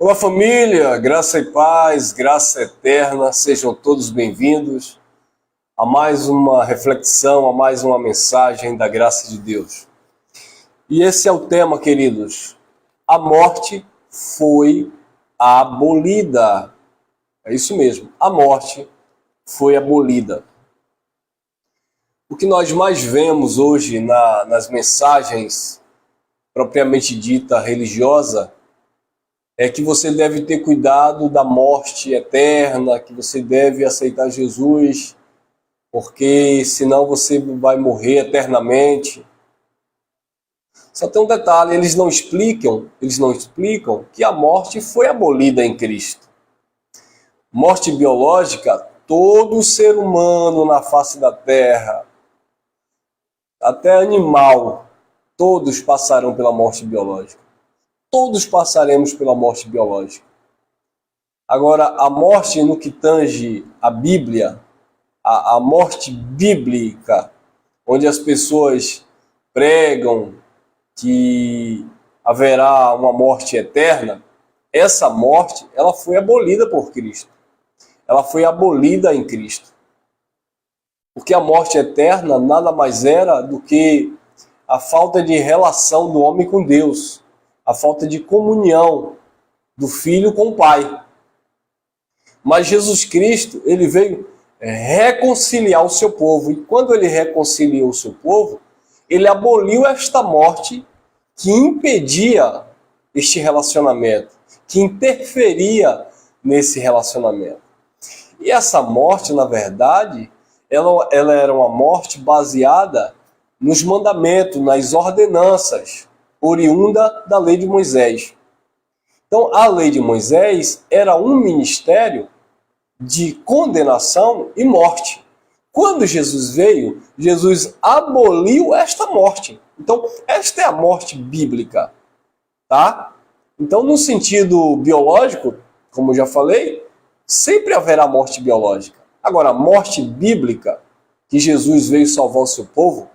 Olá família, graça e paz, graça eterna, sejam todos bem-vindos a mais uma reflexão, a mais uma mensagem da graça de Deus. E esse é o tema, queridos, a morte foi abolida. É isso mesmo, a morte foi abolida. O que nós mais vemos hoje nas mensagens propriamente dita religiosa é que você deve ter cuidado da morte eterna, que você deve aceitar Jesus, porque senão você vai morrer eternamente. Só tem um detalhe, eles não explicam que a morte foi abolida em Cristo. Morte biológica, todo ser humano na face da terra, até animal, todos passarão pela morte biológica. Todos passaremos pela morte biológica. Agora, a morte no que tange a Bíblia, a morte bíblica, onde as pessoas pregam que haverá uma morte eterna, essa morte ela foi abolida por Cristo. Ela foi abolida em Cristo. Porque a morte eterna nada mais era do que a falta de relação do homem com Deus, a falta de comunhão do filho com o pai. Mas Jesus Cristo, ele veio reconciliar o seu povo. E quando ele reconciliou o seu povo, ele aboliu esta morte que impedia este relacionamento, que interferia nesse relacionamento. E essa morte, na verdade, ela era uma morte baseada nos mandamentos, nas ordenanças, oriunda da lei de Moisés. Então, a lei de Moisés era um ministério de condenação e morte. Quando Jesus veio, Jesus aboliu esta morte. Então, esta é a morte bíblica, tá? Então, no sentido biológico, como eu já falei, sempre haverá morte biológica. Agora, a morte bíblica, que Jesus veio salvar o seu povo,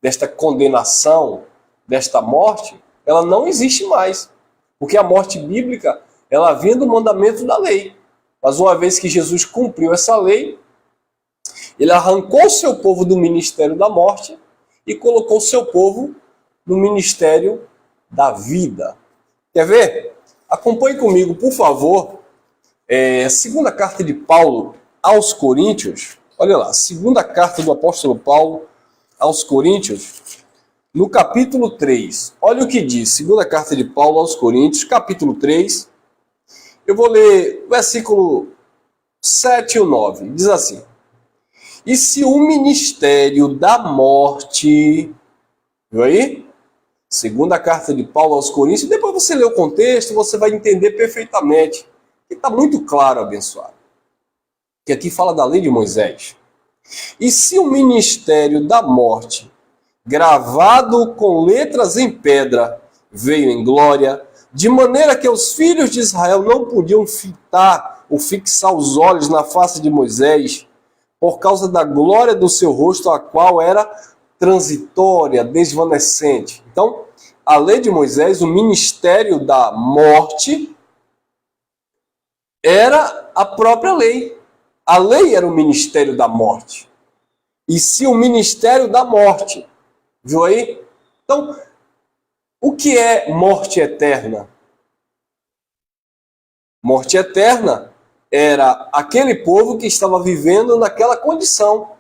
desta condenação, desta morte, ela não existe mais. Porque a morte bíblica, ela vinha do mandamento da lei. Mas uma vez que Jesus cumpriu essa lei, ele arrancou o seu povo do ministério da morte e colocou o seu povo no ministério da vida. Quer ver? Acompanhe comigo, por favor, segunda carta de Paulo aos Coríntios. Olha lá, segunda carta do apóstolo Paulo aos Coríntios, no capítulo 3. Olha o que diz, segunda carta de Paulo aos Coríntios, capítulo 3. Eu vou ler o versículo 7 e o 9. Diz assim: E se o ministério da morte... Viu aí? Segunda carta de Paulo aos Coríntios. Depois você lê o contexto, você vai entender perfeitamente. Que está muito claro, abençoado. Que aqui fala da lei de Moisés. E se o ministério da morte, gravado com letras em pedra, veio em glória, de maneira que os filhos de Israel não podiam fitar ou fixar os olhos na face de Moisés, por causa da glória do seu rosto, a qual era transitória, desvanecente. Então, a lei de Moisés, o ministério da morte, era a própria lei. A lei era o ministério da morte. E se o ministério da morte, viu aí? Então, o que é morte eterna? Morte eterna era aquele povo que estava vivendo naquela condição.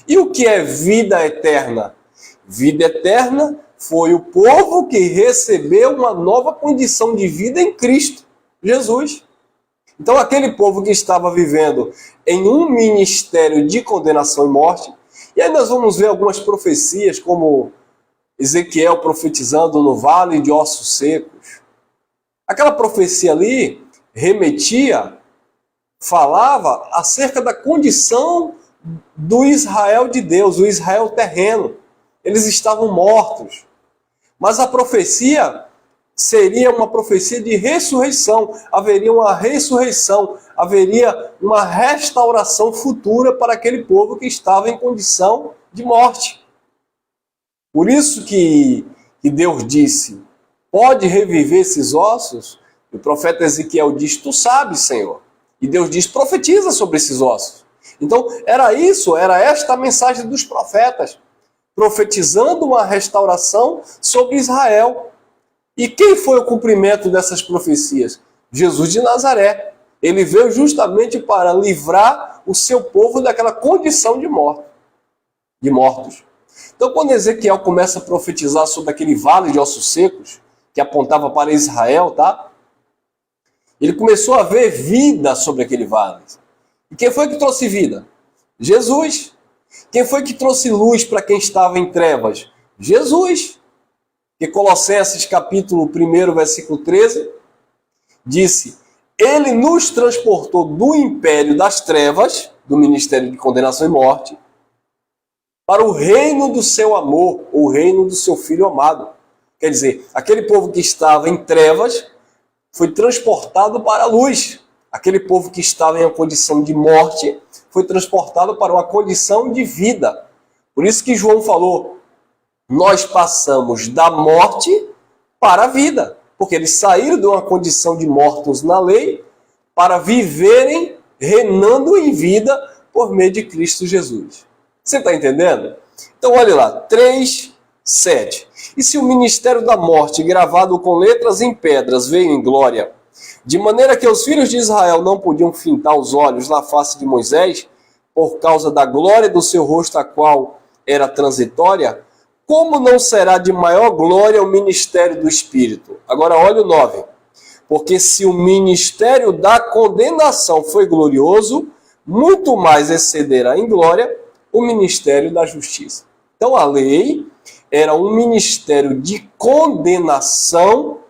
E o que é vida eterna? Vida eterna foi o povo que recebeu uma nova condição de vida em Cristo Jesus. Então, aquele povo que estava vivendo em um ministério de condenação e morte, e aí nós vamos ver algumas profecias, como Ezequiel profetizando no vale de ossos secos. Aquela profecia ali remetia, falava acerca da condição do Israel de Deus, o Israel terreno. Eles estavam mortos. Mas a profecia seria uma profecia de ressurreição. Haveria uma ressurreição, haveria uma restauração futura para aquele povo que estava em condição de morte. Por isso que Deus disse, pode reviver esses ossos? E o profeta Ezequiel diz, tu sabes, Senhor. E Deus diz, profetiza sobre esses ossos. Então, era esta a mensagem dos profetas, profetizando uma restauração sobre Israel. E quem foi o cumprimento dessas profecias? Jesus de Nazaré. Ele veio justamente para livrar o seu povo daquela condição de mortos. Então, quando Ezequiel começa a profetizar sobre aquele vale de ossos secos, que apontava para Israel, tá? Ele começou a ver vida sobre aquele vale. E quem foi que trouxe vida? Jesus. Quem foi que trouxe luz para quem estava em trevas? Jesus. Que Colossenses capítulo 1, versículo 13, disse, ele nos transportou do império das trevas, do ministério de condenação e morte, para o reino do seu amor, o reino do seu Filho amado. Quer dizer, aquele povo que estava em trevas foi transportado para a luz. Aquele povo que estava em uma condição de morte foi transportado para uma condição de vida. Por isso que João falou, nós passamos da morte para a vida. Porque eles saíram de uma condição de mortos na lei para viverem reinando em vida por meio de Cristo Jesus. Você está entendendo? Então, olha lá, 3:7. E se o ministério da morte, gravado com letras em pedras, veio em glória, de maneira que os filhos de Israel não podiam fintar os olhos na face de Moisés, por causa da glória do seu rosto, a qual era transitória, como não será de maior glória o ministério do Espírito? Agora olha o 9. Porque se o ministério da condenação foi glorioso, muito mais excederá em glória o ministério da justiça. Então a lei era um ministério de condenação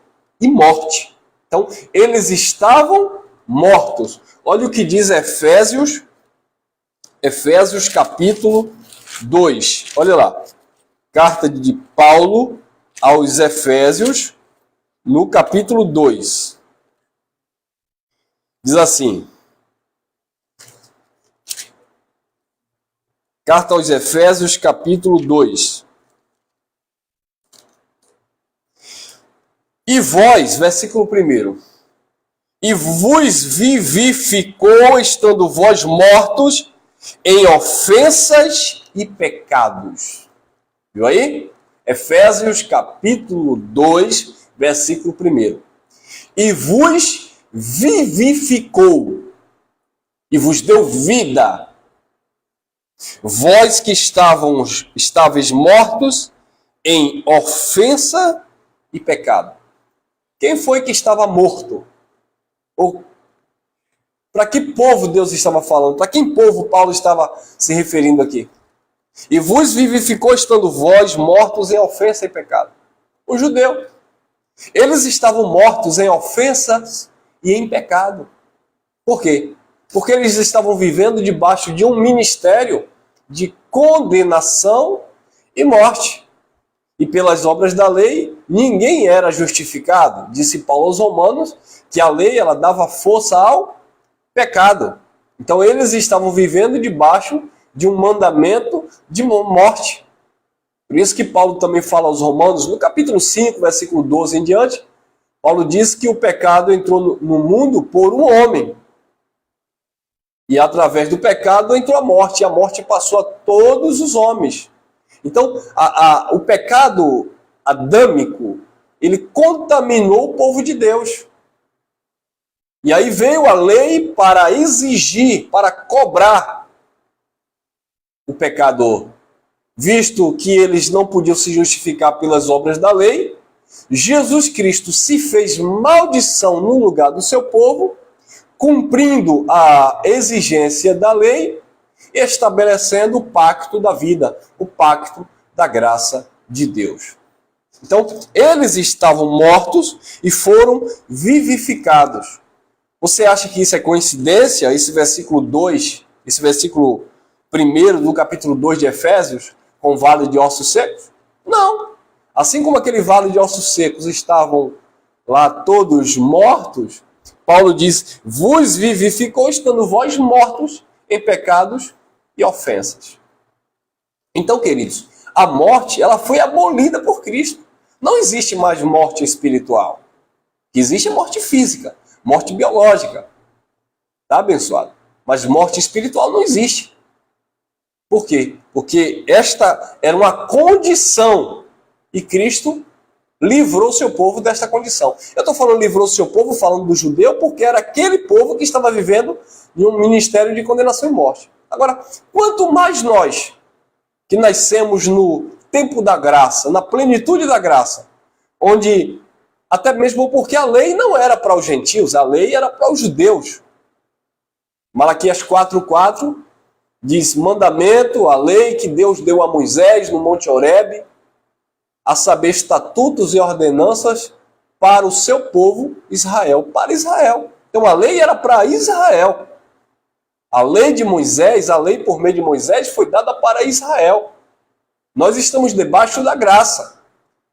e morte. Então eles estavam mortos. Olha o que diz Efésios capítulo 2. Olha lá. Carta de Paulo aos Efésios, no capítulo 2. Diz assim. Carta aos Efésios, capítulo 2. E vós, versículo 1. E vos vivificou, estando vós mortos em ofensas e pecados. Viu aí? Efésios capítulo 2, versículo 1. E vos vivificou, e vos deu vida, vós que estáveis mortos em ofensa e pecado. Quem foi que estava morto? Ou para que povo Deus estava falando? Para que povo Paulo estava se referindo aqui? E vos vivificou, estando vós mortos em ofensa e pecado. O judeu. Eles estavam mortos em ofensas e em pecado. Por quê? Porque eles estavam vivendo debaixo de um ministério de condenação e morte. E pelas obras da lei, ninguém era justificado. Disse Paulo aos Romanos que a lei ela dava força ao pecado. Então eles estavam vivendo debaixo de um mandamento de morte. Por isso que Paulo também fala aos Romanos, no capítulo 5, versículo 12 em diante, Paulo diz que o pecado entrou no mundo por um homem. E através do pecado entrou a morte, e a morte passou a todos os homens. Então, o pecado adâmico, ele contaminou o povo de Deus. E aí veio a lei para exigir, para cobrar o pecador. Visto que eles não podiam se justificar pelas obras da lei, Jesus Cristo se fez maldição no lugar do seu povo, cumprindo a exigência da lei, estabelecendo o pacto da vida, o pacto da graça de Deus. Então, eles estavam mortos e foram vivificados. Você acha que isso é coincidência? Esse versículo 2, esse versículo 1 do capítulo 2 de Efésios, com o vale de ossos secos? Não. Assim como aquele vale de ossos secos estavam lá todos mortos, Paulo diz, vos vivificou, estando vós mortos em pecados e ofensas. Então, queridos, a morte ela foi abolida por Cristo. Não existe mais morte espiritual. Que existe a morte física, morte biológica. Tá, abençoado? Mas morte espiritual não existe. Por quê? Porque esta era uma condição e Cristo livrou seu povo desta condição. Eu estou falando livrou seu povo, falando do judeu, porque era aquele povo que estava vivendo em um ministério de condenação e morte. Agora, quanto mais nós, que nascemos no tempo da graça, na plenitude da graça, onde, até mesmo porque a lei não era para os gentios, a lei era para os judeus. Malaquias 4:4 diz, mandamento, a lei que Deus deu a Moisés no Monte Horebe, a saber, estatutos e ordenanças para o seu povo Israel, para Israel. Então a lei era para Israel. A lei de Moisés, a lei por meio de Moisés foi dada para Israel. Nós estamos debaixo da graça.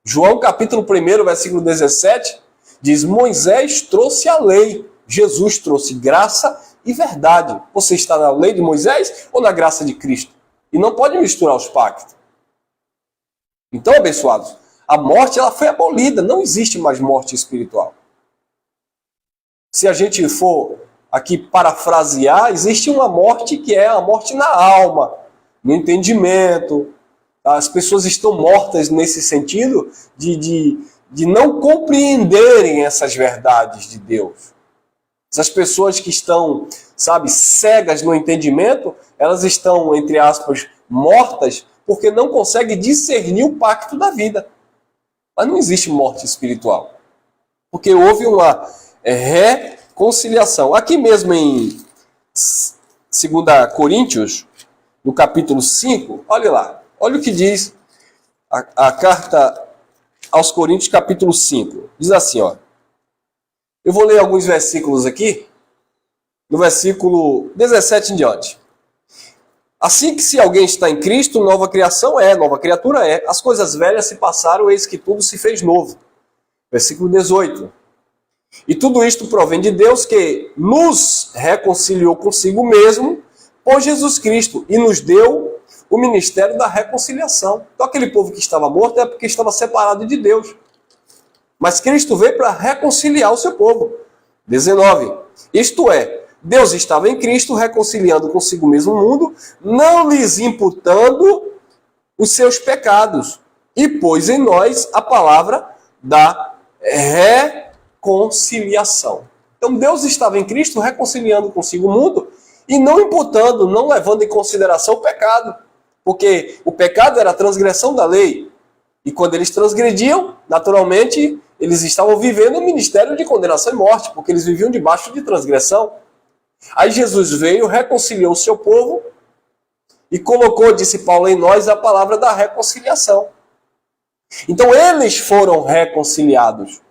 João capítulo 1, versículo 17, diz, Moisés trouxe a lei, Jesus trouxe graça e verdade. Você está na lei de Moisés ou na graça de Cristo? E não pode misturar os pactos. Então, abençoados, a morte ela foi abolida, não existe mais morte espiritual. Se a gente for aqui parafrasear, existe uma morte que é a morte na alma, no entendimento. As pessoas estão mortas nesse sentido de não compreenderem essas verdades de Deus. Essas pessoas que estão, sabe, cegas no entendimento, elas estão, entre aspas, mortas, porque não conseguem discernir o pacto da vida. Mas não existe morte espiritual. Porque houve uma reconciliação. Aqui mesmo em 2 Coríntios, no capítulo 5, olha lá. Olha o que diz a carta aos Coríntios, capítulo 5. Diz assim, ó. Eu vou ler alguns versículos aqui, no versículo 17 em diante. Assim que se alguém está em Cristo, nova criação é, nova criatura é. As coisas velhas se passaram, eis que tudo se fez novo. Versículo 18. E tudo isto provém de Deus que nos reconciliou consigo mesmo por Jesus Cristo e nos deu o ministério da reconciliação. Então aquele povo que estava morto é porque estava separado de Deus. Mas Cristo veio para reconciliar o seu povo. 19. Isto é, Deus estava em Cristo reconciliando consigo mesmo o mundo, não lhes imputando os seus pecados, e pôs em nós a palavra da reconciliação. Então Deus estava em Cristo reconciliando consigo o mundo e não imputando, não levando em consideração o pecado, porque o pecado era a transgressão da lei. E quando eles transgrediam, naturalmente, eles estavam vivendo um ministério de condenação e morte, porque eles viviam debaixo de transgressão. Aí Jesus veio, reconciliou o seu povo e colocou, disse Paulo, em nós a palavra da reconciliação. Então eles foram reconciliados.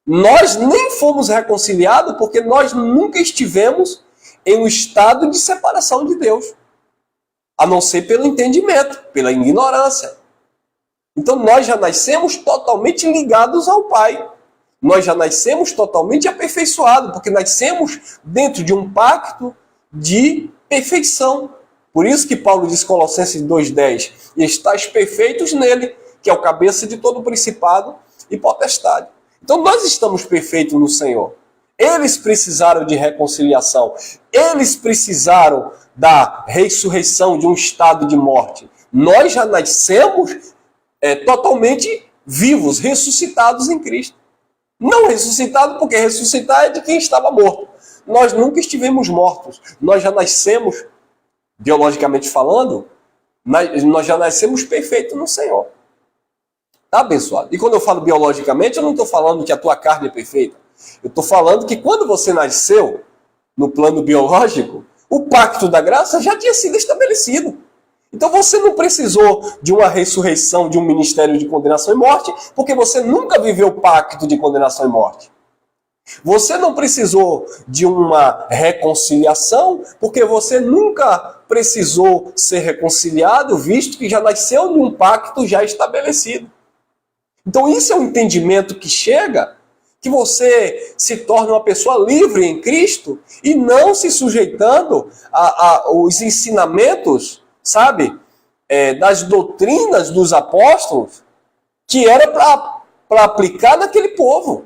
Nós nem fomos reconciliados porque nós nunca estivemos em um estado de separação de Deus, a não ser pelo entendimento, pela ignorância. Então nós já nascemos totalmente ligados ao Pai. Nós já nascemos totalmente aperfeiçoados, porque nascemos dentro de um pacto de perfeição. Por isso que Paulo diz, Colossenses 2,10, e estáis perfeitos nele, que é o cabeça de todo principado e potestade. Então nós estamos perfeitos no Senhor. Eles precisaram de reconciliação. Eles precisaram da ressurreição de um estado de morte. Nós já nascemos totalmente vivos, ressuscitados em Cristo. Não ressuscitado, porque ressuscitar é de quem estava morto. Nós nunca estivemos mortos. Nós já nascemos, biologicamente falando, nós já nascemos perfeitos no Senhor. Tá, abençoado? E quando eu falo biologicamente, eu não estou falando que a tua carne é perfeita. Eu estou falando que quando você nasceu, no plano biológico, o pacto da graça já tinha sido estabelecido. Então você não precisou de uma ressurreição, de um ministério de condenação e morte, porque você nunca viveu o pacto de condenação e morte. Você não precisou de uma reconciliação, porque você nunca precisou ser reconciliado, visto que já nasceu de um pacto já estabelecido. Então isso é um entendimento que chega, que você se torna uma pessoa livre em Cristo e não se sujeitando aos ensinamentos, sabe, das doutrinas dos apóstolos, que era para aplicar naquele povo.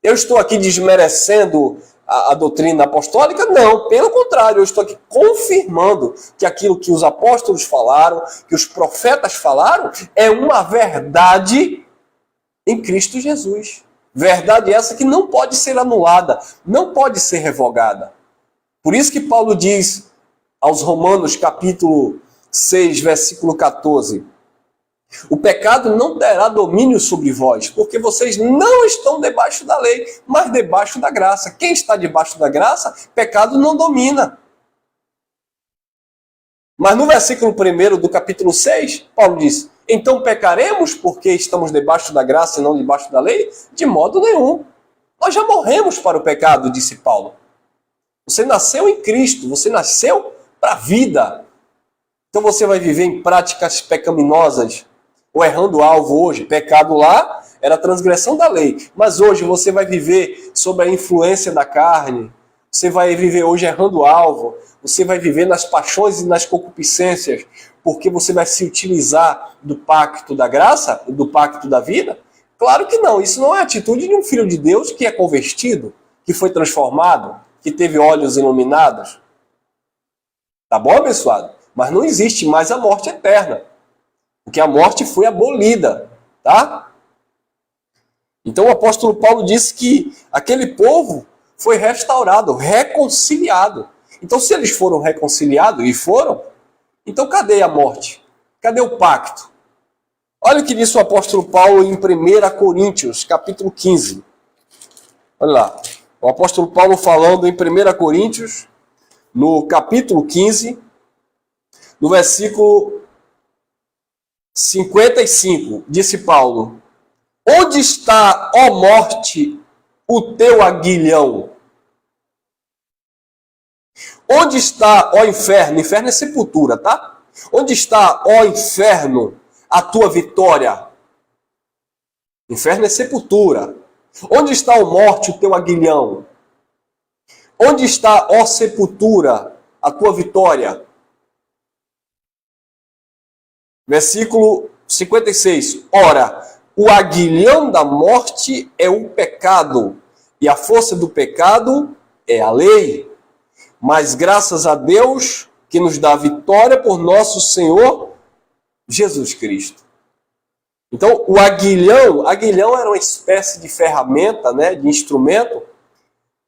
Eu estou aqui desmerecendo a doutrina apostólica? Não, pelo contrário, eu estou aqui confirmando que aquilo que os apóstolos falaram, que os profetas falaram, é uma verdade em Cristo Jesus. Verdade essa que não pode ser anulada, não pode ser revogada. Por isso que Paulo diz aos Romanos, capítulo 6, versículo 14, o pecado não terá domínio sobre vós, porque vocês não estão debaixo da lei, mas debaixo da graça. Quem está debaixo da graça, pecado não domina. Mas no versículo 1 do capítulo 6, Paulo diz, então pecaremos porque estamos debaixo da graça e não debaixo da lei? De modo nenhum. Nós já morremos para o pecado, disse Paulo. Você nasceu em Cristo, você nasceu para a vida. Então você vai viver em práticas pecaminosas, ou errando o alvo hoje. Pecado lá era transgressão da lei. Mas hoje você vai viver sob a influência da carne. Você vai viver hoje errando o alvo. Você vai viver nas paixões e nas concupiscências. Porque você vai se utilizar do pacto da graça, do pacto da vida? Claro que não. Isso não é a atitude de um filho de Deus que é convertido, que foi transformado, que teve olhos iluminados. Tá bom, abençoado? Mas não existe mais a morte eterna. Porque a morte foi abolida, tá? Então o apóstolo Paulo disse que aquele povo foi restaurado, reconciliado. Então se eles foram reconciliados, e foram, então cadê a morte? Cadê o pacto? Olha o que disse o apóstolo Paulo em 1 Coríntios, capítulo 15. Olha lá, o apóstolo Paulo falando em 1 Coríntios, no capítulo 15, no versículo 55, disse Paulo, onde está, ó morte, o teu aguilhão? Onde está, ó inferno? Inferno é sepultura, tá? Onde está, ó inferno, a tua vitória? Inferno é sepultura. Onde está, ó morte, o teu aguilhão? Onde está, ó sepultura, a tua vitória? Versículo 56. Ora, o aguilhão da morte é o pecado, e a força do pecado é a lei. Mas graças a Deus que nos dá vitória por nosso Senhor Jesus Cristo. Então, o aguilhão era uma espécie de ferramenta, né, de instrumento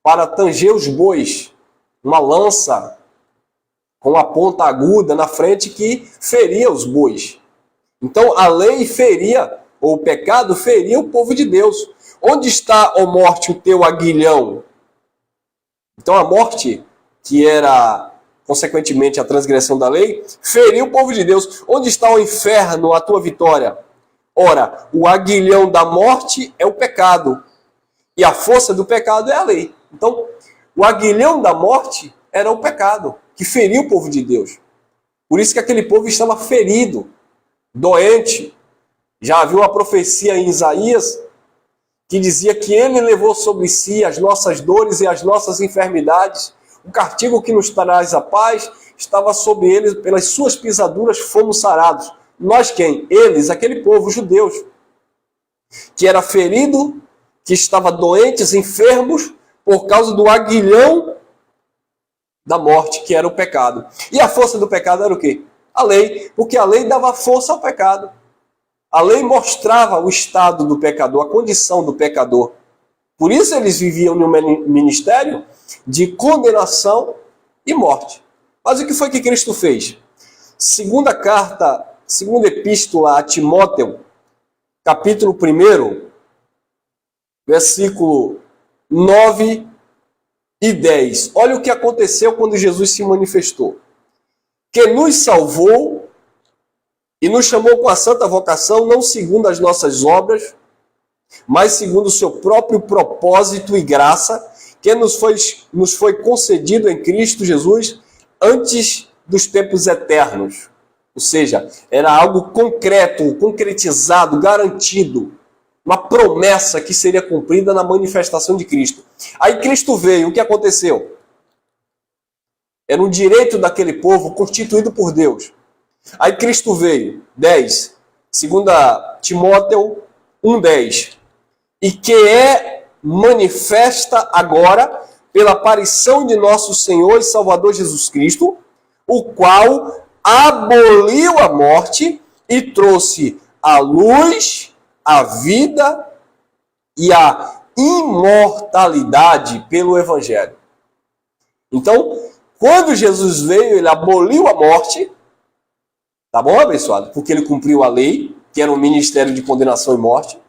para tanger os bois. Uma lança com a ponta aguda na frente que feria os bois. Então a lei feria, ou o pecado feria o povo de Deus. Onde está, ó morte, o teu aguilhão? Então a morte, que era consequentemente a transgressão da lei, feriu o povo de Deus. Onde está o inferno, a tua vitória? Ora, o aguilhão da morte é o pecado, e a força do pecado é a lei. Então, o aguilhão da morte era o pecado, que feriu o povo de Deus. Por isso que aquele povo estava ferido, doente. Já havia uma profecia em Isaías que dizia que ele levou sobre si as nossas dores e as nossas enfermidades. O castigo que nos traz a paz estava sobre ele, pelas suas pisaduras fomos sarados. Nós quem? Eles, aquele povo, os judeus, que era ferido, que estava doentes, enfermos, por causa do aguilhão da morte, que era o pecado. E a força do pecado era o quê? A lei, porque a lei dava força ao pecado. A lei mostrava o estado do pecador, a condição do pecador. Por isso eles viviam no ministério de condenação e morte. Mas o que foi que Cristo fez? Segunda epístola a Timóteo, capítulo 1, versículo 9 e 10. Olha o que aconteceu quando Jesus se manifestou. Que nos salvou e nos chamou com a santa vocação, não segundo as nossas obras, mas segundo o seu próprio propósito e graça, que nos foi concedido em Cristo Jesus antes dos tempos eternos. Ou seja, era algo concreto, concretizado, garantido. Uma promessa que seria cumprida na manifestação de Cristo. Aí Cristo veio, o que aconteceu? Era um direito daquele povo constituído por Deus. Aí Cristo veio, 10, 2 Timóteo 1,10. E que é manifesta agora pela aparição de nosso Senhor e Salvador Jesus Cristo, o qual aboliu a morte e trouxe a luz, a vida e a imortalidade pelo Evangelho. Então, quando Jesus veio, ele aboliu a morte, tá bom, abençoado? Porque ele cumpriu a lei, que era um ministério de condenação e morte.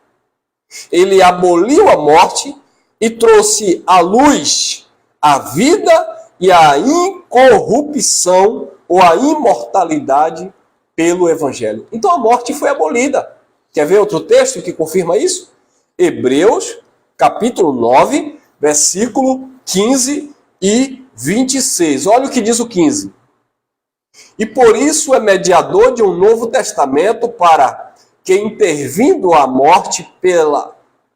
Ele aboliu a morte e trouxe a luz, a vida e a incorrupção ou a imortalidade pelo Evangelho. Então a morte foi abolida. Quer ver outro texto que confirma isso? Hebreus, capítulo 9, versículo 15 e 26. Olha o que diz o 15. E por isso é mediador de um novo testamento para que, intervindo a morte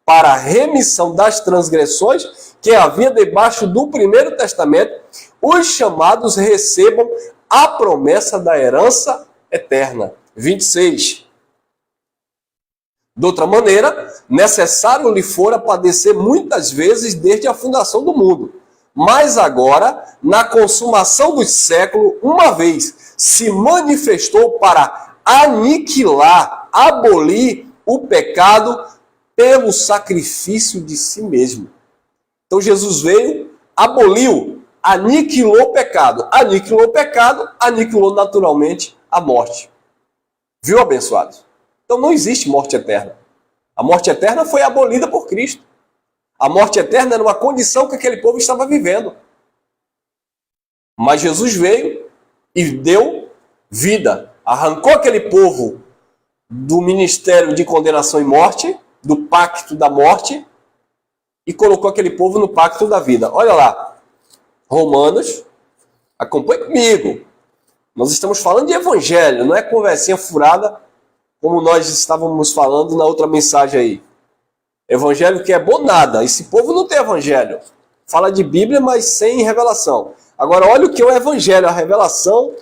para a remissão das transgressões que havia debaixo do primeiro testamento, os chamados recebam a promessa da herança eterna. 26. De outra maneira, necessário lhe fora padecer muitas vezes desde a fundação do mundo. Mas agora, na consumação dos séculos, uma vez se manifestou para aniquilar, abolir o pecado pelo sacrifício de si mesmo. Então Jesus veio, aboliu, aniquilou o pecado. Aniquilou o pecado, aniquilou naturalmente a morte. Viu, abençoados? Então não existe morte eterna. A morte eterna foi abolida por Cristo. A morte eterna era uma condição que aquele povo estava vivendo. Mas Jesus veio e deu vida. Arrancou aquele povo do ministério de condenação e morte, do pacto da morte, e colocou aquele povo no pacto da vida. Olha lá, Romanos, acompanhe comigo. Nós estamos falando de evangelho, não é conversinha furada, como nós estávamos falando na outra mensagem aí. Evangelho que é bom nada. Esse povo não tem evangelho. Fala de Bíblia, mas sem revelação. Agora, olha o que é o evangelho, a revelação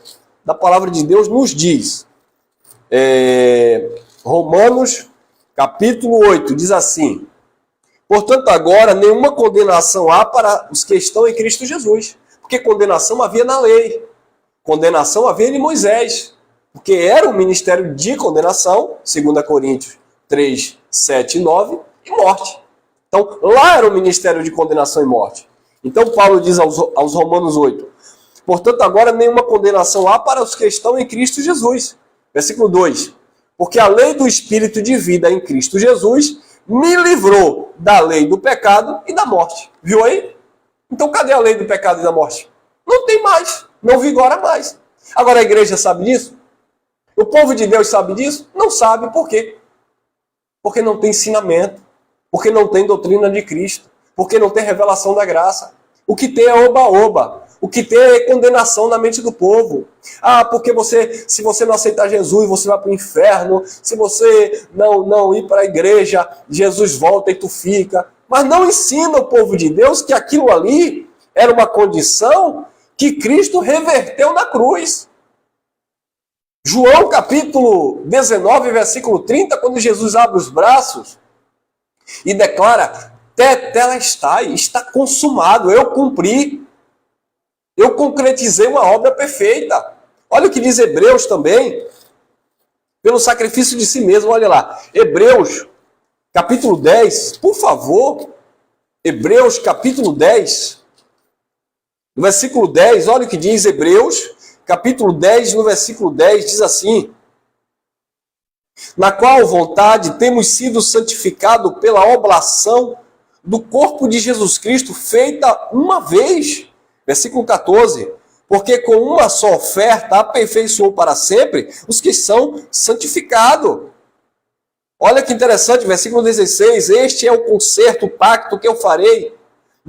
da palavra de Deus nos diz. Romanos, capítulo 8, diz assim: portanto, agora nenhuma condenação há para os que estão em Cristo Jesus. Porque condenação havia na lei. Condenação havia em Moisés. Porque era um ministério de condenação, 2 Coríntios 3, 7 e 9, e morte. Então, lá era um ministério de condenação e morte. Então, Paulo diz aos Romanos 8, portanto, agora nenhuma condenação há para os que estão em Cristo Jesus. Versículo 2, porque a lei do Espírito de vida em Cristo Jesus me livrou da lei do pecado e da morte. Viu aí? Então, cadê a lei do pecado e da morte? Não tem mais, não vigora mais. Agora, a igreja sabe disso? O povo de Deus sabe disso? Não sabe. Por quê? Porque não tem ensinamento. Porque não tem doutrina de Cristo. Porque não tem revelação da graça. O que tem é oba-oba. O que tem é condenação na mente do povo. Ah, porque se você não aceitar Jesus, você vai para o inferno. Se você não ir para a igreja, Jesus volta e tu fica. Mas não ensina o povo de Deus que aquilo ali era uma condição que Cristo reverteu na cruz. João capítulo 19, versículo 30, quando Jesus abre os braços e declara, tetelestai, está consumado, eu cumpri, eu concretizei uma obra perfeita. Olha o que diz Hebreus também, pelo sacrifício de si mesmo, olha lá, Hebreus capítulo 10, por favor, Hebreus capítulo 10, no versículo 10, olha o que diz Hebreus, capítulo 10, no versículo 10, diz assim, na qual vontade temos sido santificados pela oblação do corpo de Jesus Cristo, feita uma vez. Versículo 14, porque com uma só oferta aperfeiçoou para sempre os que são santificados. Olha que interessante, versículo 16, este é o concerto, o pacto que eu farei.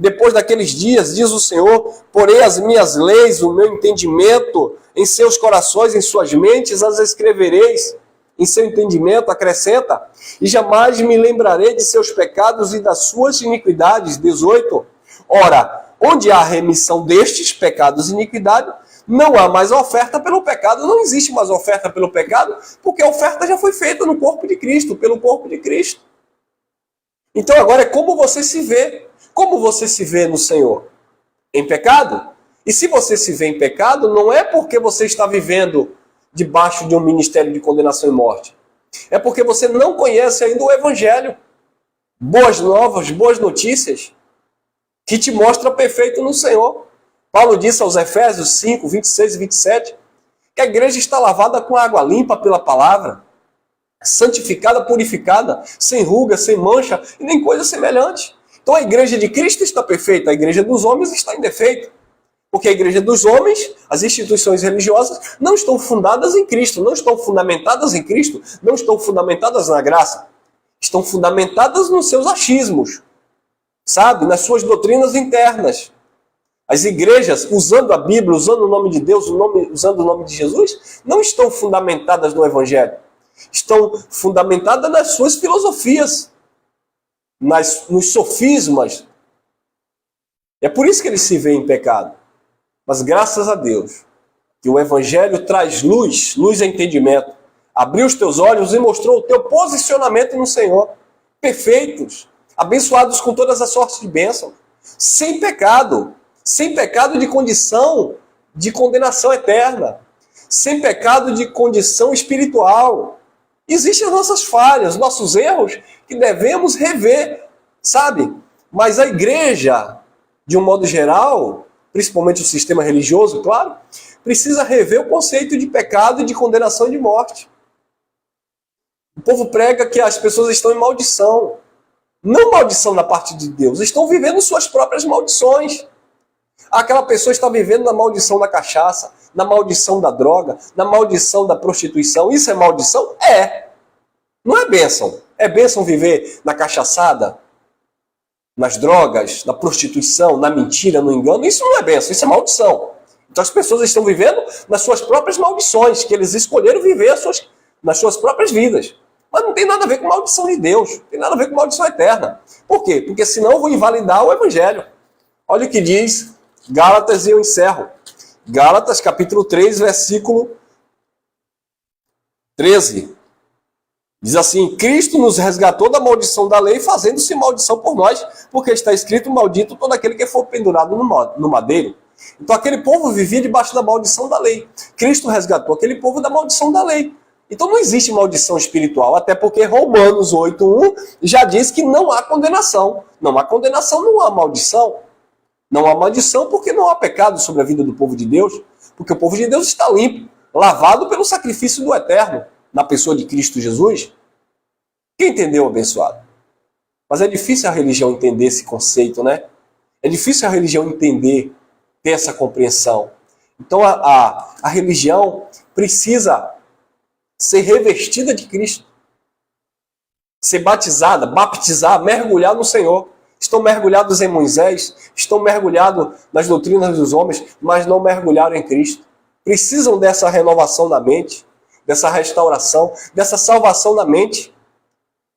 Depois daqueles dias, diz o Senhor, porei as minhas leis, o meu entendimento em seus corações, em suas mentes, as escrevereis. Em seu entendimento, acrescenta, e jamais me lembrarei de seus pecados e das suas iniquidades. 18. Ora, onde há remissão destes pecados e iniquidades, não há mais oferta pelo pecado. Não existe mais oferta pelo pecado, porque a oferta já foi feita no corpo de Cristo, pelo corpo de Cristo. Então agora é como você se vê. Como você se vê no Senhor? Em pecado? E se você se vê em pecado, não é porque você está vivendo debaixo de um ministério de condenação e morte. É porque você não conhece ainda o Evangelho. Boas novas, boas notícias, que te mostra perfeito no Senhor. Paulo disse aos Efésios 5, 26 e 27, que a igreja está lavada com água limpa pela palavra, santificada, purificada, sem ruga, sem mancha e nem coisa semelhante. Então a igreja de Cristo está perfeita, a igreja dos homens está em defeito. Porque a igreja dos homens, as instituições religiosas, não estão fundadas em Cristo, não estão fundamentadas em Cristo, não estão fundamentadas na graça. Estão fundamentadas nos seus achismos, sabe? Nas suas doutrinas internas. As igrejas, usando a Bíblia, usando o nome de Deus, usando o nome de Jesus, não estão fundamentadas no Evangelho. Estão fundamentadas nas suas filosofias, nos sofismas. É por isso que eles se veem em pecado. Mas graças a Deus, que o Evangelho traz luz, luz é entendimento. Abriu os teus olhos e mostrou o teu posicionamento no Senhor. Perfeitos, abençoados com todas as sortes de bênçãos, sem pecado de condição de condenação eterna, sem pecado de condição espiritual. Existem as nossas falhas, nossos erros que devemos rever, sabe? Mas a igreja, de um modo geral, principalmente o sistema religioso, claro, precisa rever o conceito de pecado e de condenação e de morte. O povo prega que as pessoas estão em maldição. Não maldição da parte de Deus, estão vivendo suas próprias maldições. Aquela pessoa está vivendo na maldição da cachaça, na maldição da droga, na maldição da prostituição. Isso é maldição? É. Não é bênção. É bênção viver na cachaçada, nas drogas, na prostituição, na mentira, no engano. Isso não é bênção, isso é maldição. Então as pessoas estão vivendo nas suas próprias maldições, que eles escolheram viver nas suas próprias vidas. Mas não tem nada a ver com maldição de Deus, não tem nada a ver com maldição eterna. Por quê? Porque senão eu vou invalidar o Evangelho. Olha o que diz Gálatas e eu encerro. Gálatas capítulo 3, versículo 13. Diz assim: Cristo nos resgatou da maldição da lei, fazendo-se maldição por nós, porque está escrito: maldito todo aquele que for pendurado no madeiro. Então aquele povo vivia debaixo da maldição da lei. Cristo resgatou aquele povo da maldição da lei. Então não existe maldição espiritual, até porque Romanos 8:1 já diz que não há condenação. Não há condenação, não há maldição. Não há maldição porque não há pecado sobre a vida do povo de Deus, porque o povo de Deus está limpo, lavado pelo sacrifício do Eterno, na pessoa de Cristo Jesus. Quem entendeu, abençoado? Mas é difícil a religião entender esse conceito, né? É difícil a religião entender, ter essa compreensão. Então a religião precisa ser revestida de Cristo, ser batizada, baptizar, mergulhar no Senhor. Estão mergulhados em Moisés, estão mergulhados nas doutrinas dos homens, mas não mergulharam em Cristo. Precisam dessa renovação da mente, dessa restauração, dessa salvação da mente.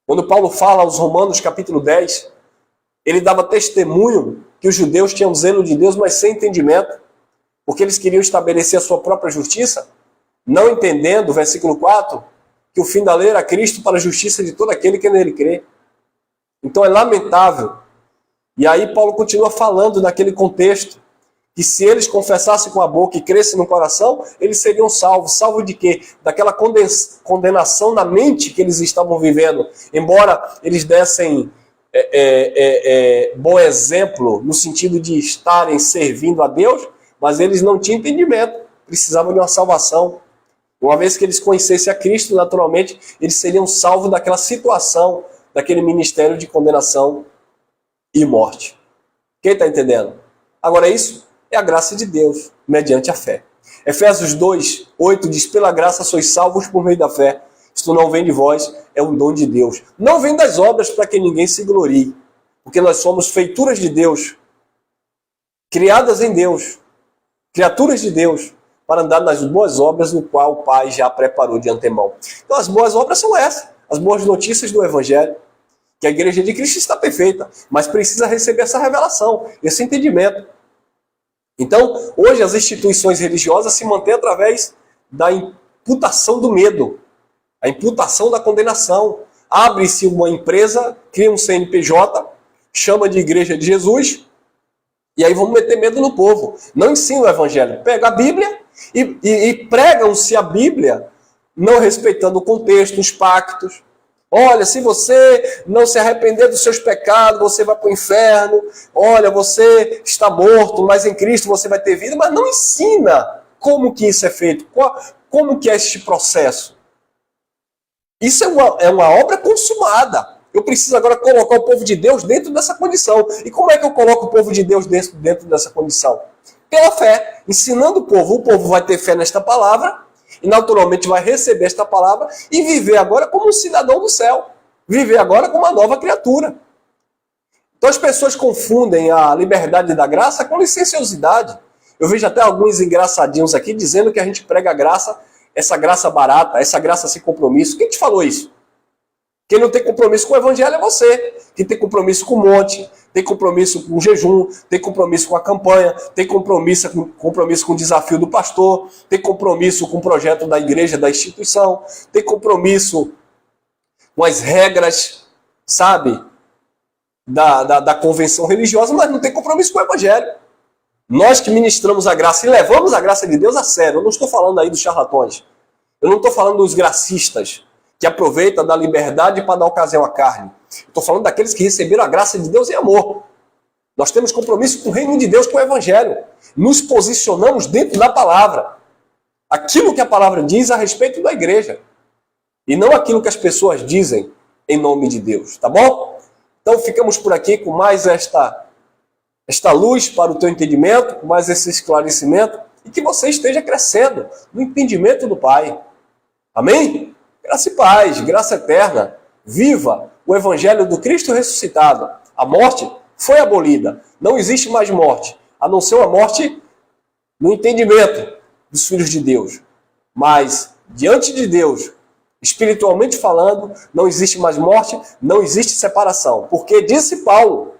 Quando Paulo fala aos Romanos capítulo 10, ele dava testemunho que os judeus tinham zelo de Deus, mas sem entendimento, porque eles queriam estabelecer a sua própria justiça, não entendendo, versículo 4, que o fim da lei era Cristo para a justiça de todo aquele que nele crê. Então é lamentável. E aí Paulo continua falando naquele contexto, que se eles confessassem com a boca e crescem no coração, eles seriam salvos. Salvos de quê? Daquela condenação na mente que eles estavam vivendo. Embora eles dessem bom exemplo no sentido de estarem servindo a Deus, mas eles não tinham entendimento, precisavam de uma salvação. Uma vez que eles conhecessem a Cristo, naturalmente, eles seriam salvos daquela situação, daquele ministério de condenação e morte. Quem está entendendo? Agora isso é a graça de Deus, mediante a fé. Efésios 2, 8 diz: pela graça sois salvos por meio da fé. Isto não vem de vós, é um dom de Deus. Não vem das obras para que ninguém se glorie, porque nós somos feituras de Deus, criadas em Deus, criaturas de Deus, para andar nas boas obras no qual o Pai já preparou de antemão. Então as boas obras são essas, as boas notícias do Evangelho, que a igreja de Cristo está perfeita, mas precisa receber essa revelação, esse entendimento. Então, hoje as instituições religiosas se mantêm através da imputação do medo, a imputação da condenação, abre-se uma empresa, cria um CNPJ, chama de Igreja de Jesus, e aí vamos meter medo no povo. Não ensina o evangelho. Pega a Bíblia e pregam-se a Bíblia, não respeitando o contexto, os pactos. Olha, se você não se arrepender dos seus pecados, você vai para o inferno. Olha, você está morto, mas em Cristo você vai ter vida. Mas não ensina como que isso é feito, como que é este processo. Isso é uma obra consumada. Eu preciso agora colocar o povo de Deus dentro dessa condição. E como é que eu coloco o povo de Deus dentro dessa condição? Pela fé, ensinando o povo vai ter fé nesta palavra, e naturalmente vai receber esta palavra e viver agora como um cidadão do céu. Viver agora como uma nova criatura. Então as pessoas confundem a liberdade da graça com licenciosidade. Eu vejo até alguns engraçadinhos aqui dizendo que a gente prega a graça, essa graça barata, essa graça sem compromisso. Quem te falou isso? Quem não tem compromisso com o evangelho é você. Quem tem compromisso com o monte, tem compromisso com o jejum, tem compromisso com a campanha, tem compromisso com o desafio do pastor, tem compromisso com o projeto da igreja, da instituição, tem compromisso com as regras, sabe, da convenção religiosa, mas não tem compromisso com o evangelho. Nós que ministramos a graça e levamos a graça de Deus a sério, eu não estou falando aí dos charlatões, eu não estou falando dos gracistas, que aproveita da liberdade para dar ocasião à carne. Estou falando daqueles que receberam a graça de Deus em amor. Nós temos compromisso com o reino de Deus, com o evangelho. Nos posicionamos dentro da palavra. Aquilo que a palavra diz a respeito da igreja. E não aquilo que as pessoas dizem em nome de Deus. Tá bom? Então ficamos por aqui com mais esta luz para o teu entendimento, com mais esse esclarecimento. E que você esteja crescendo no entendimento do Pai. Amém? Graça e paz, graça eterna. Viva o evangelho do Cristo ressuscitado. A morte foi abolida. Não existe mais morte, a não ser uma morte no entendimento dos filhos de Deus. Mas, diante de Deus, espiritualmente falando, não existe mais morte, não existe separação. Porque disse Paulo,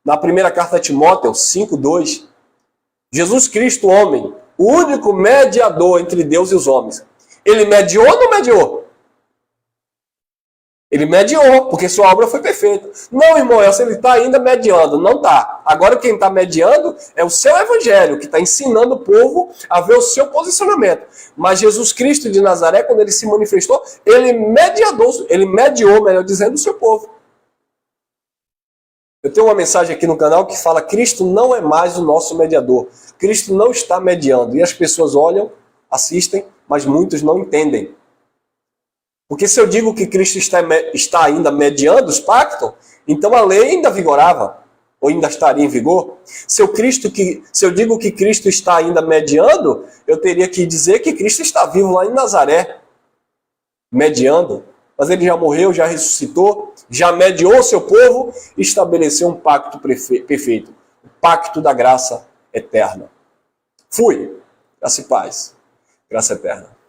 na primeira carta a Timóteo 5:2, Jesus Cristo, homem, o único mediador entre Deus e os homens. Ele mediou ou não mediou? Ele mediou, porque sua obra foi perfeita. Não, irmão, ele está ainda mediando. Não está. Agora quem está mediando é o seu evangelho, que está ensinando o povo a ver o seu posicionamento. Mas Jesus Cristo de Nazaré, quando ele se manifestou, ele mediou, melhor dizendo, o seu povo. Eu tenho uma mensagem aqui no canal que fala: Cristo não é mais o nosso mediador. Cristo não está mediando. E as pessoas olham, assistem, mas muitos não entendem. Porque se eu digo que Cristo está ainda mediando os pactos, então a lei ainda vigorava, ou ainda estaria em vigor. Se eu digo que Cristo está ainda mediando, eu teria que dizer que Cristo está vivo lá em Nazaré, mediando. Mas ele já morreu, já ressuscitou, já mediou o seu povo e estabeleceu um pacto perfeito. O pacto da graça eterna. Fui. Graça e paz. Graça eterna.